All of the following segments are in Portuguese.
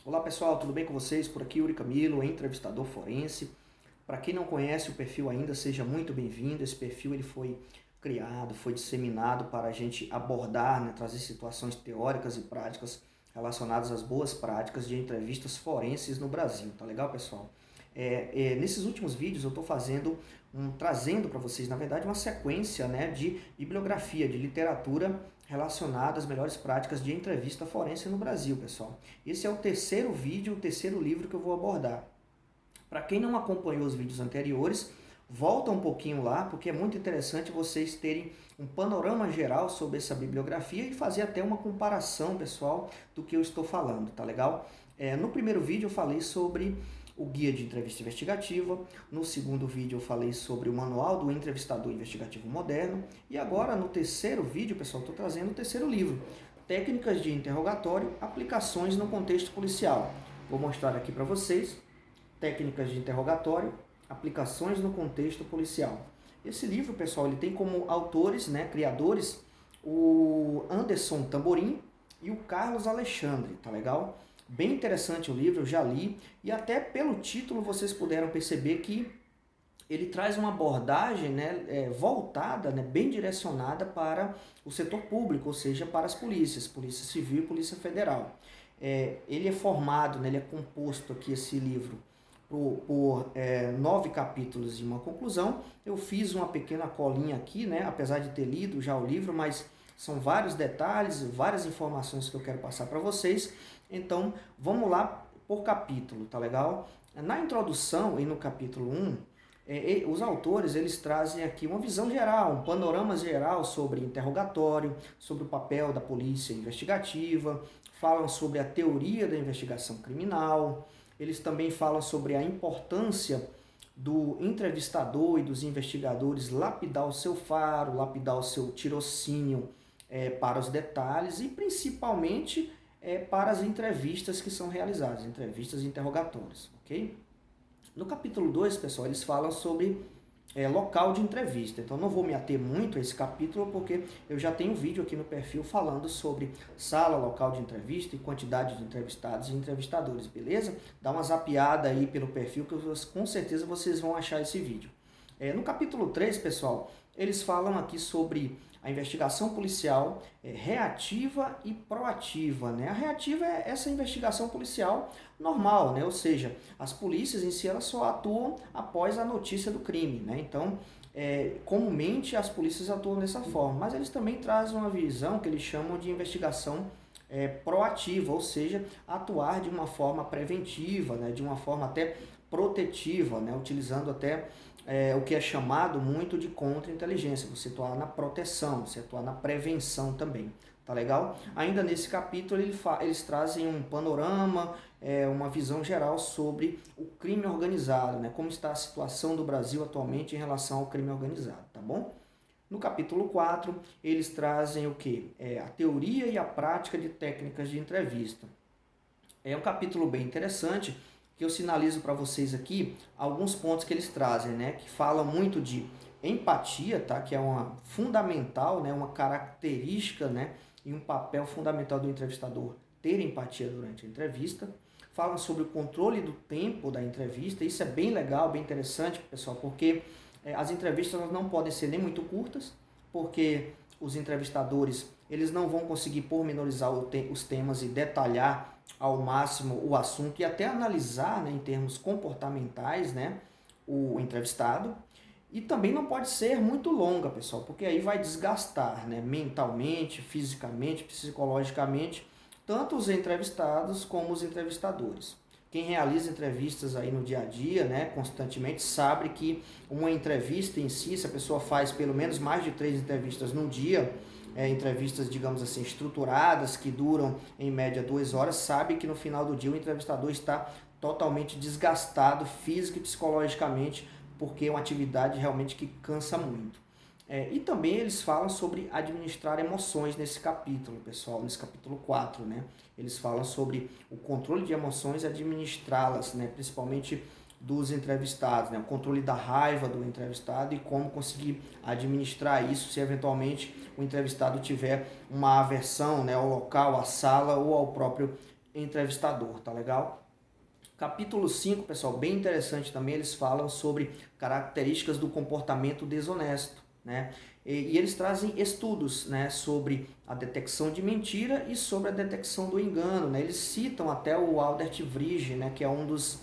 Olá pessoal, tudo bem com vocês? Por aqui Yuri Camilo, entrevistador forense. Para quem não conhece o perfil ainda, seja muito bem-vindo. Esse perfil ele foi criado, foi disseminado para a gente abordar, né, trazer situações teóricas e práticas relacionadas às boas práticas de entrevistas forenses no Brasil. Tá legal, pessoal? Nesses últimos vídeos eu estou trazendo para vocês, na verdade, uma sequência, né, de bibliografia, de literatura relacionada às melhores práticas de entrevista forense no Brasil, pessoal. Esse é o terceiro vídeo, o terceiro livro que eu vou abordar. Para quem não acompanhou os vídeos anteriores, volta um pouquinho lá, porque é muito interessante vocês terem um panorama geral sobre essa bibliografia e fazer até uma comparação, pessoal, do que eu estou falando, tá legal? No primeiro vídeo eu falei sobre o guia de entrevista investigativa, no segundo vídeo eu falei sobre o manual do entrevistador investigativo moderno e agora no terceiro vídeo, pessoal, estou trazendo o terceiro livro, Técnicas de Interrogatório, Aplicações no Contexto Policial. Vou mostrar aqui para vocês técnicas de interrogatório, aplicações no contexto policial. Esse livro, pessoal, ele tem como autores, né, criadores, o Anderson Tamborim e o Carlos Alexandre, tá legal? Bem interessante o livro, eu já li, e até pelo título vocês puderam perceber que ele traz uma abordagem, né, voltada, né, bem direcionada para o setor público, ou seja, para as polícias, Polícia Civil e Polícia Federal. Ele é formado, né, ele é composto aqui, esse livro, por 9 capítulos e uma conclusão. Eu fiz uma pequena colinha aqui, né, apesar de ter lido já o livro, mas são vários detalhes, várias informações que eu quero passar para vocês. Então, vamos lá por capítulo, tá legal? Na introdução e no capítulo 1, os autores eles trazem aqui uma visão geral, um panorama geral sobre interrogatório, sobre o papel da polícia investigativa, falam sobre a teoria da investigação criminal, eles também falam sobre a importância do entrevistador e dos investigadores lapidar o seu faro, lapidar o seu tirocínio para os detalhes e principalmente para as entrevistas que são realizadas, entrevistas e interrogatórios, ok? No capítulo 2, pessoal, eles falam sobre local de entrevista. Então não vou me ater muito a esse capítulo porque eu já tenho um vídeo aqui no perfil falando sobre sala, local de entrevista e quantidade de entrevistados e entrevistadores, beleza? Dá uma zapeada aí pelo perfil que com certeza vocês vão achar esse vídeo. No capítulo 3, pessoal, eles falam aqui sobre a investigação policial reativa e proativa, né? A reativa é essa investigação policial normal, né? Ou seja, as polícias em si elas só atuam após a notícia do crime, né? Então, comumente as polícias atuam dessa forma, mas eles também trazem uma visão que eles chamam de investigação proativa, ou seja, atuar de uma forma preventiva, né? De uma forma até protetiva, né? Utilizando até o que é chamado muito de contra-inteligência, você atuar na proteção, você atuar na prevenção também, tá legal? Ainda nesse capítulo eles trazem um panorama, uma visão geral sobre o crime organizado, né? Como está a situação do Brasil atualmente em relação ao crime organizado, tá bom? No capítulo 4, eles trazem o que? A teoria e a prática de técnicas de entrevista. É um capítulo bem interessante, que eu sinalizo para vocês aqui alguns pontos que eles trazem, né? Que falam muito de empatia, tá? Que é uma fundamental, né? Uma característica, né? E um papel fundamental do entrevistador ter empatia durante a entrevista. Falam sobre o controle do tempo da entrevista. Isso é bem legal, bem interessante, pessoal, porque as entrevistas não podem ser nem muito curtas, porque os entrevistadores eles não vão conseguir pormenorizar os temas e detalhar ao máximo o assunto e até analisar, né, em termos comportamentais, né, o entrevistado. E também não pode ser muito longa, pessoal, porque aí vai desgastar, né, mentalmente, fisicamente, psicologicamente, tanto os entrevistados como os entrevistadores. Quem realiza entrevistas aí no dia a dia, né, constantemente, sabe que uma entrevista em si, se a pessoa faz pelo menos mais de 3 entrevistas no dia, entrevistas, digamos assim, estruturadas, que duram em média 2 horas, sabe que no final do dia o entrevistador está totalmente desgastado física e psicologicamente, porque é uma atividade realmente que cansa muito. E também eles falam sobre administrar emoções nesse capítulo, pessoal, nesse capítulo 4, né? Eles falam sobre o controle de emoções e administrá-las, né? Principalmente dos entrevistados, né? O controle da raiva do entrevistado e como conseguir administrar isso se eventualmente o entrevistado tiver uma aversão, né, ao local, à sala ou ao próprio entrevistador, tá legal? Capítulo 5, pessoal, bem interessante também, eles falam sobre características do comportamento desonesto, né? E eles trazem estudos, né, sobre a detecção de mentira e sobre a detecção do engano, né? Eles citam até o Albert Vrije, né, que é um dos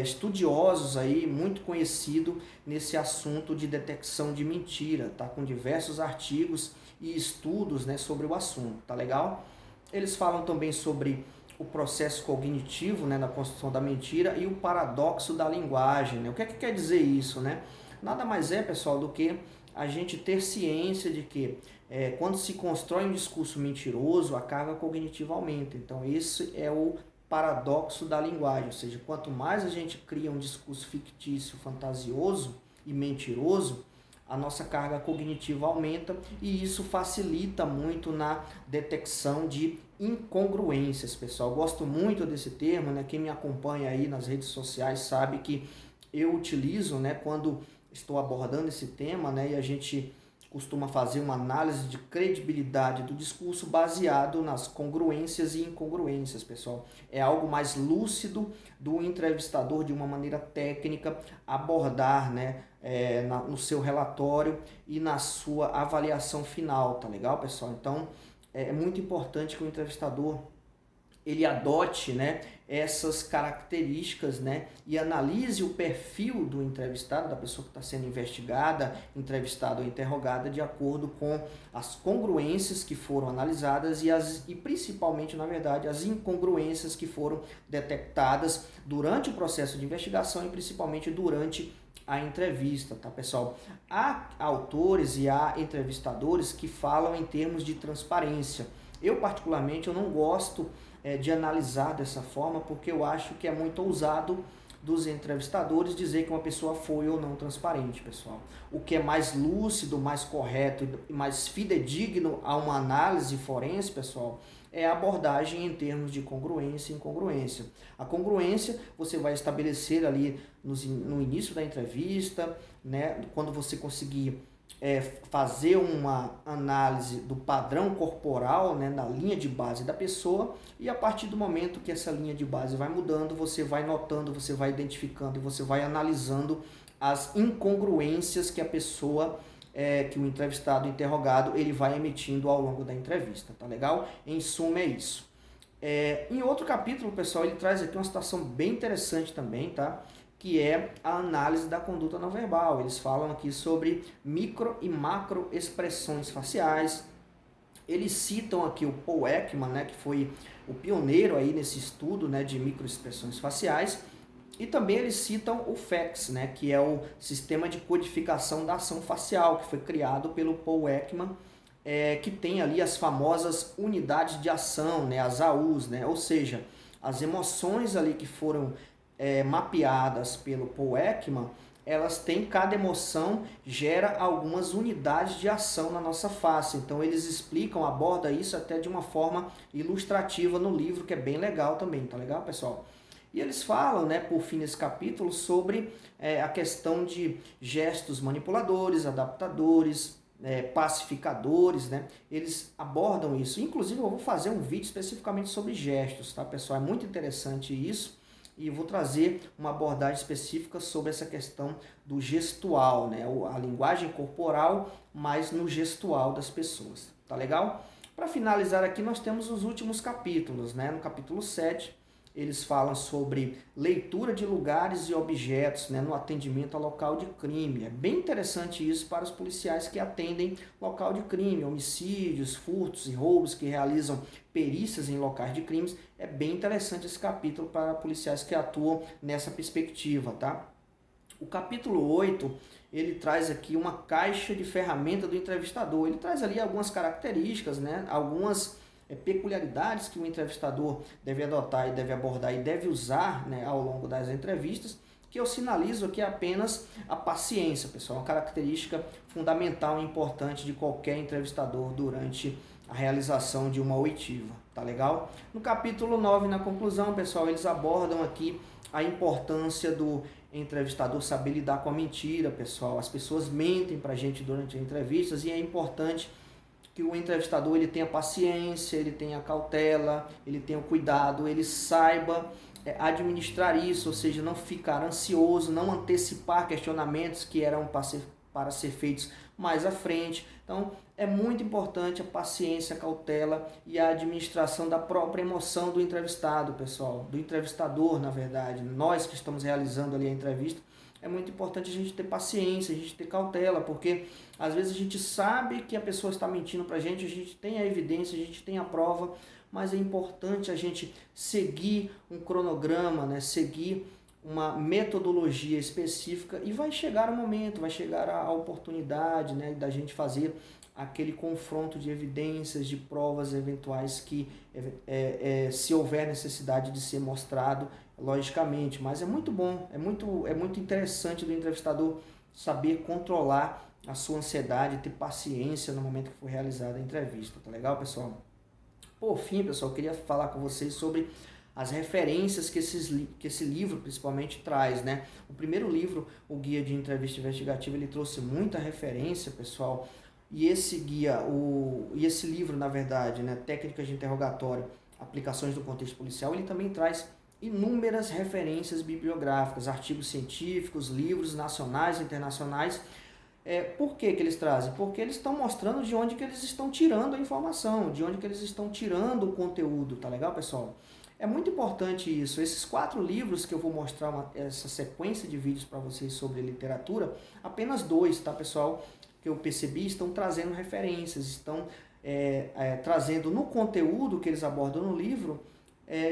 estudiosos aí, muito conhecido nesse assunto de detecção de mentira, tá? Com diversos artigos e estudos, né, sobre o assunto, tá legal? Eles falam também sobre o processo cognitivo, né, na construção da mentira e o paradoxo da linguagem, né? O que é que quer dizer isso, né? Nada mais é, pessoal, do que a gente ter ciência de que quando se constrói um discurso mentiroso, a carga cognitiva aumenta. Então, esse é o paradoxo da linguagem, ou seja, quanto mais a gente cria um discurso fictício, fantasioso e mentiroso, a nossa carga cognitiva aumenta e isso facilita muito na detecção de incongruências, pessoal. Eu gosto muito desse termo, né? Quem me acompanha aí nas redes sociais sabe que eu utilizo, né, quando estou abordando esse tema, né, e a gente costuma fazer uma análise de credibilidade do discurso baseado nas congruências e incongruências, pessoal. É algo mais lúcido do entrevistador, de uma maneira técnica, abordar, né, no seu relatório e na sua avaliação final, tá legal, pessoal? Então, é muito importante que o entrevistador ele adote, né, essas características, né, e analise o perfil do entrevistado, da pessoa que está sendo investigada, entrevistada ou interrogada, de acordo com as congruências que foram analisadas e principalmente, na verdade, as incongruências que foram detectadas durante o processo de investigação e principalmente durante a entrevista, tá, pessoal? Há autores e há entrevistadores que falam em termos de transparência. Eu, particularmente, eu não gosto de analisar dessa forma, porque eu acho que é muito ousado dos entrevistadores dizer que uma pessoa foi ou não transparente, pessoal. O que é mais lúcido, mais correto e mais fidedigno a uma análise forense, pessoal, é a abordagem em termos de congruência e incongruência. A congruência você vai estabelecer ali no início da entrevista, né, quando você conseguir fazer uma análise do padrão corporal, né, na linha de base da pessoa, e a partir do momento que essa linha de base vai mudando, você vai notando, você vai identificando e você vai analisando as incongruências que a pessoa, que o entrevistado, interrogado, ele vai emitindo ao longo da entrevista, tá legal? Em suma é isso. Em outro capítulo, pessoal, ele traz aqui uma situação bem interessante também, tá? Que é a análise da conduta não verbal. Eles falam aqui sobre micro e macro expressões faciais. Eles citam aqui o Paul Ekman, né, que foi o pioneiro aí nesse estudo, né, de microexpressões faciais. E também eles citam o FACS, né, que é o Sistema de Codificação da Ação Facial, que foi criado pelo Paul Ekman, que tem ali as famosas unidades de ação, né, as AUs, né, ou seja, as emoções ali que foram mapeadas pelo Paul Ekman, elas têm, cada emoção gera algumas unidades de ação na nossa face. Então eles explicam, abordam isso até de uma forma ilustrativa no livro, que é bem legal também, tá legal, pessoal? E eles falam, né, por fim desse capítulo, sobre a questão de gestos manipuladores, adaptadores, pacificadores, né? Eles abordam isso. Inclusive eu vou fazer um vídeo especificamente sobre gestos, tá, pessoal? É muito interessante isso. E vou trazer uma abordagem específica sobre essa questão do gestual, né? A linguagem corporal, mas no gestual das pessoas. Tá legal? Para finalizar aqui, nós temos os últimos capítulos, né? No capítulo 7, eles falam sobre leitura de lugares e objetos, né, no atendimento ao local de crime. É bem interessante isso para os policiais que atendem local de crime, homicídios, furtos e roubos, que realizam perícias em locais de crimes. É bem interessante esse capítulo para policiais que atuam nessa perspectiva, tá? O capítulo 8, ele traz aqui uma caixa de ferramenta do entrevistador. Ele traz ali algumas características, né, algumas peculiaridades que o entrevistador deve adotar e deve abordar e deve usar, né, ao longo das entrevistas, que eu sinalizo aqui apenas a paciência, pessoal, uma característica fundamental e importante de qualquer entrevistador durante a realização de uma oitiva, tá legal? No capítulo 9, na conclusão, pessoal, eles abordam aqui a importância do entrevistador saber lidar com a mentira, pessoal. As pessoas mentem pra gente durante as entrevistas e é importante que o entrevistador ele tenha paciência, ele tenha cautela, ele tenha cuidado, ele saiba administrar isso, ou seja, não ficar ansioso, não antecipar questionamentos que eram para ser feitos mais à frente. Então, é muito importante a paciência, a cautela e a administração da própria emoção do entrevistado, pessoal, do entrevistador, na verdade. Nós que estamos realizando ali a entrevista, é muito importante a gente ter paciência, a gente ter cautela, porque às vezes a gente sabe que a pessoa está mentindo para a gente tem a evidência, a gente tem a prova, mas é importante a gente seguir um cronograma, né? Seguir uma metodologia específica e vai chegar o momento, vai chegar a oportunidade, né, da gente fazer aquele confronto de evidências, de provas eventuais que se houver necessidade de ser mostrado, logicamente. Mas é muito bom, é muito interessante do entrevistador saber controlar a sua ansiedade, ter paciência no momento que for realizada a entrevista. Tá legal, pessoal? Por fim, pessoal, eu queria falar com vocês sobre as referências que esse livro principalmente traz, né? O primeiro livro, o Guia de Entrevista Investigativa, ele trouxe muita referência, pessoal, e esse guia, esse livro, na verdade, né, Técnicas de Interrogatório, Aplicações do Contexto Policial, ele também traz inúmeras referências bibliográficas, artigos científicos, livros nacionais e internacionais. Por que eles trazem? Porque eles estão mostrando de onde que eles estão tirando a informação, de onde que eles estão tirando o conteúdo, tá legal, pessoal? É muito importante isso. Esses 4 livros que eu vou mostrar essa sequência de vídeos para vocês sobre literatura, apenas 2, tá, pessoal? Que eu percebi, estão trazendo referências, estão trazendo no conteúdo que eles abordam no livro,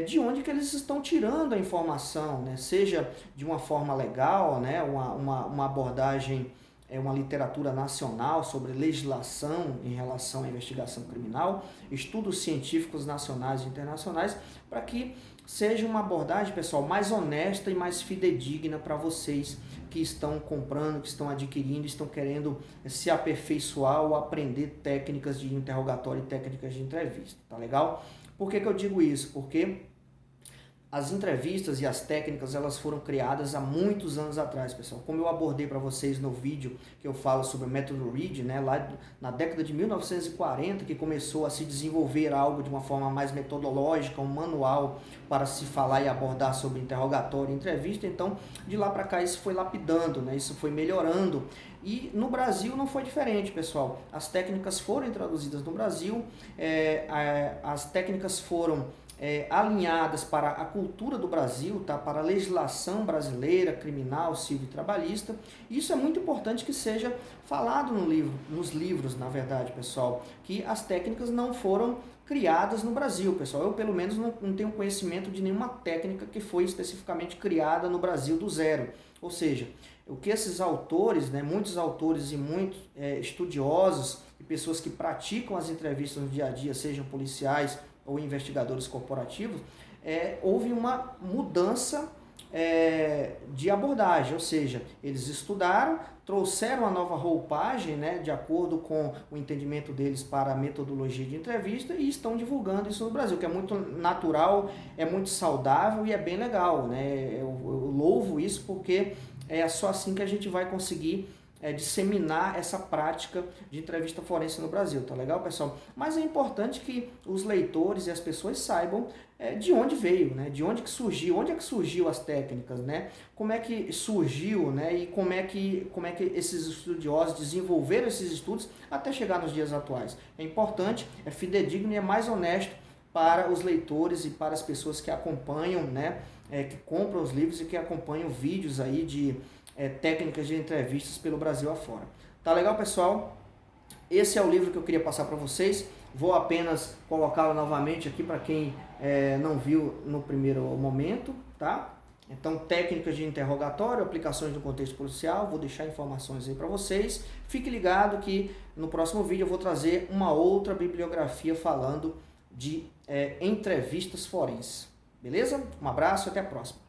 de onde que eles estão tirando a informação, né? Seja de uma forma legal, né? uma abordagem, uma literatura nacional sobre legislação em relação à investigação criminal, estudos científicos nacionais e internacionais, para que seja uma abordagem, pessoal, mais honesta e mais fidedigna para vocês que estão comprando, que estão adquirindo, estão querendo se aperfeiçoar ou aprender técnicas de interrogatório e técnicas de entrevista, tá legal? Por que eu digo isso? Porque as entrevistas e as técnicas, elas foram criadas há muitos anos atrás, pessoal. Como eu abordei para vocês no vídeo que eu falo sobre o método Reed, né, lá na década de 1940, que começou a se desenvolver algo de uma forma mais metodológica, um manual para se falar e abordar sobre interrogatório e entrevista. Então, de lá para cá, isso foi lapidando, né, isso foi melhorando. E no Brasil não foi diferente, pessoal. As técnicas foram introduzidas no Brasil, as técnicas foram alinhadas para a cultura do Brasil, tá? Para a legislação brasileira, criminal, civil e trabalhista. Isso é muito importante que seja falado nos livros, na verdade, pessoal, que as técnicas não foram criadas no Brasil, pessoal. Eu, pelo menos, não tenho conhecimento de nenhuma técnica que foi especificamente criada no Brasil do zero. Ou seja, o que esses autores, né, muitos autores e muitos estudiosos e pessoas que praticam as entrevistas no dia a dia, sejam policiais ou investigadores corporativos, houve uma mudança de abordagem, ou seja, eles estudaram, trouxeram a nova roupagem, né, de acordo com o entendimento deles para a metodologia de entrevista e estão divulgando isso no Brasil, que é muito natural, é muito saudável e é bem legal, né? Eu louvo isso porque é só assim que a gente vai conseguir disseminar essa prática de entrevista forense no Brasil, tá legal, pessoal? Mas é importante que os leitores e as pessoas saibam de onde veio, né? De onde que surgiu, onde é que surgiu as técnicas, né? Como é que surgiu, né? E como é que esses estudiosos desenvolveram esses estudos até chegar nos dias atuais. É importante, é fidedigno e é mais honesto para os leitores e para as pessoas que acompanham, né? Que compram os livros e que acompanham vídeos aí de técnicas de entrevistas pelo Brasil afora. Tá legal, pessoal? Esse é o livro que eu queria passar para vocês. Vou apenas colocá-lo novamente aqui para quem não viu no primeiro momento, tá? Então, técnicas de interrogatório, aplicações no contexto policial, vou deixar informações aí para vocês. Fique ligado que no próximo vídeo eu vou trazer uma outra bibliografia falando de entrevistas forenses. Beleza? Um abraço e até a próxima.